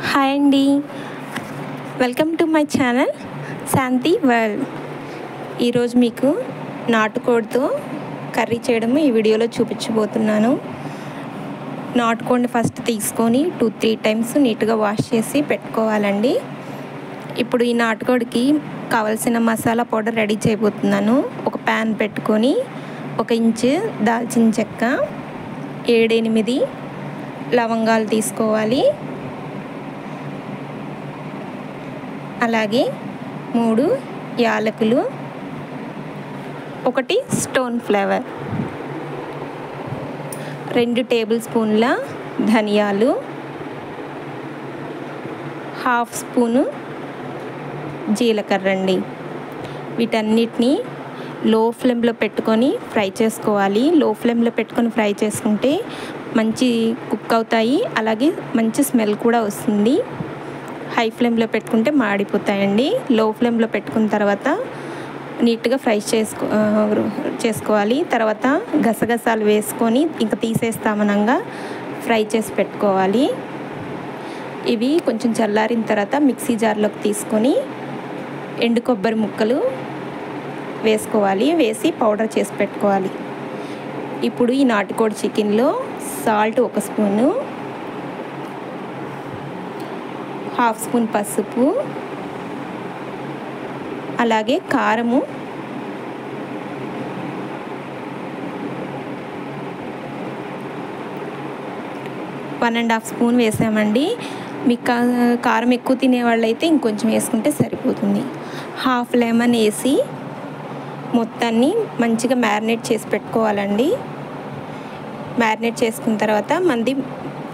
Hi అండి, welcome to my channel Shanti world. ఈరోజు మీకు నాటుకోడితో కర్రీ చేయడం ఈ వీడియోలో చూపించబోతున్నాను. నాటుకోడిని ఫస్ట్ తీసుకొని 2-3 టైమ్స్ నీట్గా వాష్ చేసి పెట్టుకోవాలండి. ఇప్పుడు ఈ నాటుకోడికి కావలసిన మసాలా పౌడర్ రెడీ చేయబోతున్నాను. ఒక ప్యాన్ పెట్టుకొని 1 ఇంచు దాల్చిన చెక్క, 7-8 లవంగాలు తీసుకోవాలి. అలాగే 3 యాలకులు, 1 స్టోన్ ఫ్లేవర్, 2 టేబుల్ స్పూన్ల ధనియాలు, 1/2 స్పూను జీలకర్ర అండి. వీటన్నిటిని లో ఫ్లేమ్లో పెట్టుకొని ఫ్రై చేసుకోవాలి. లో ఫ్లేమ్లో పెట్టుకొని ఫ్రై చేసుకుంటే మంచి కుక్ అవుతాయి, అలాగే మంచి స్మెల్ కూడా వస్తుంది. హై ఫ్లేమ్లో పెట్టుకుంటే మాడిపోతాయండి. లో ఫ్లేమ్లో పెట్టుకున్న తర్వాత నీట్గా ఫ్రై చేసుకోవాలి. తర్వాత గసగసాలు వేసుకొని ఇంకా తీసేస్తామనంగా ఫ్రై చేసి పెట్టుకోవాలి. ఇవి కొంచెం చల్లారిన తర్వాత మిక్సీ జార్లోకి తీసుకొని ఎండు కొబ్బరి ముక్కలు వేసుకోవాలి. వేసి పౌడర్ చేసి పెట్టుకోవాలి. ఇప్పుడు ఈ నాటుకోడి చికెన్లో సాల్ట్ 1 స్పూను, 1/2 స్పూన్ పసుపు, అలాగే కారము 1.5 స్పూన్ వేసామండి. మీకు కారం ఎక్కువ తినేవాళ్ళైతే ఇంకొంచెం వేసుకుంటే సరిపోతుంది. 1/2 లెమన్ వేసి మొత్తాన్ని మంచిగా మ్యారినేట్ చేసి పెట్టుకోవాలండి. మ్యారినేట్ చేసుకున్న తర్వాత మంది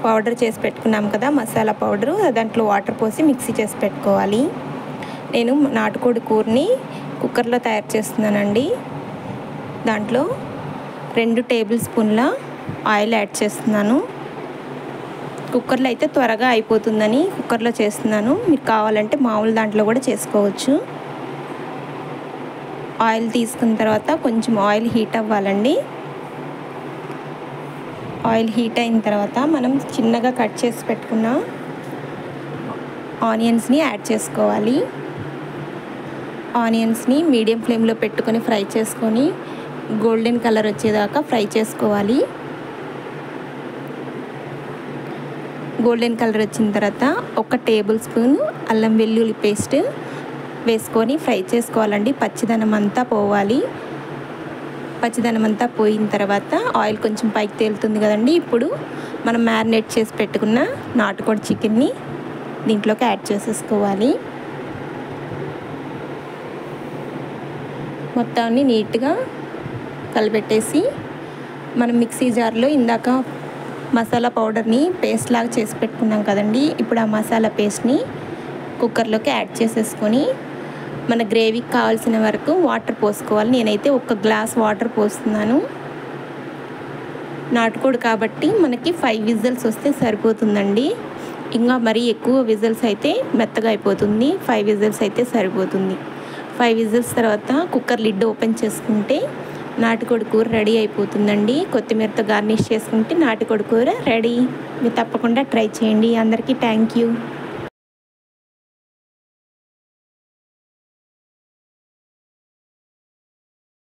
పౌడర్ చేసి పెట్టుకున్నాం కదా, మసాలా పౌడరు, దాంట్లో వాటర్ పోసి మిక్సీ చేసి పెట్టుకోవాలి. నేను నాటుకోడి కూరని కుక్కర్లో తయారు చేస్తున్నానండి. దాంట్లో 2 టేబుల్ స్పూన్ల ఆయిల్ యాడ్ చేస్తున్నాను. కుక్కర్లో అయితే త్వరగా అయిపోతుందని కుక్కర్లో చేస్తున్నాను. మీకు కావాలంటే మామూలు దాంట్లో కూడా చేసుకోవచ్చు. ఆయిల్ తీసుకున్న తర్వాత కొంచెం ఆయిల్ హీట్ అవ్వాలండి. ఆయిల్ హీట్ అయిన తర్వాత మనం చిన్నగా కట్ చేసి పెట్టుకున్న ఆనియన్స్ని యాడ్ చేసుకోవాలి. ఆనియన్స్ని మీడియం ఫ్లేమ్లో పెట్టుకొని ఫ్రై చేసుకొని గోల్డెన్ కలర్ వచ్చేదాకా ఫ్రై చేసుకోవాలి. గోల్డెన్ కలర్ వచ్చిన తర్వాత 1 టేబుల్ స్పూన్ అల్లం వెల్లుల్లి పేస్ట్ వేసుకొని ఫ్రై చేసుకోవాలండి. పచ్చిదనం అంతా పోవాలి. పచ్చిదనం అంతా పోయిన తర్వాత ఆయిల్ కొంచెం పైకి తేలుతుంది కదండి. ఇప్పుడు మనం మ్యారినేట్ చేసి పెట్టుకున్న నాటుకోడి చికెన్ని దీంట్లోకి యాడ్ చేసేసుకోవాలి. మొత్తాన్ని నీట్గా కలిపెట్టేసి మనం మిక్సీ జార్లో ఇందాక మసాలా పౌడర్ని పేస్ట్ లాగా చేసి పెట్టుకున్నాం కదండి. ఇప్పుడు ఆ మసాలా పేస్ట్ని కుక్కర్లోకి యాడ్ చేసేసుకొని మన గ్రేవీకి కావాల్సిన వరకు వాటర్ పోసుకోవాలి. నేనైతే 1 గ్లాస్ వాటర్ పోస్తున్నాను. నాటుకోడి కాబట్టి మనకి 5 విజిల్స్ వస్తే సరిపోతుందండి. ఇంకా మరీ ఎక్కువ విజిల్స్ అయితే మెత్తగా అయిపోతుంది. 5 విజిల్స్ అయితే సరిపోతుంది. 5 విజిల్స్ తర్వాత కుక్కర్ లిడ్ ఓపెన్ చేసుకుంటే నాటుకోడి కూర రెడీ అయిపోతుందండి. కొత్తిమీరతో గార్నిష్ చేసుకుంటే నాటుకోడి కూర రెడీ. మీరు తప్పకుండా ట్రై చేయండి. అందరికీ థ్యాంక్ యూ.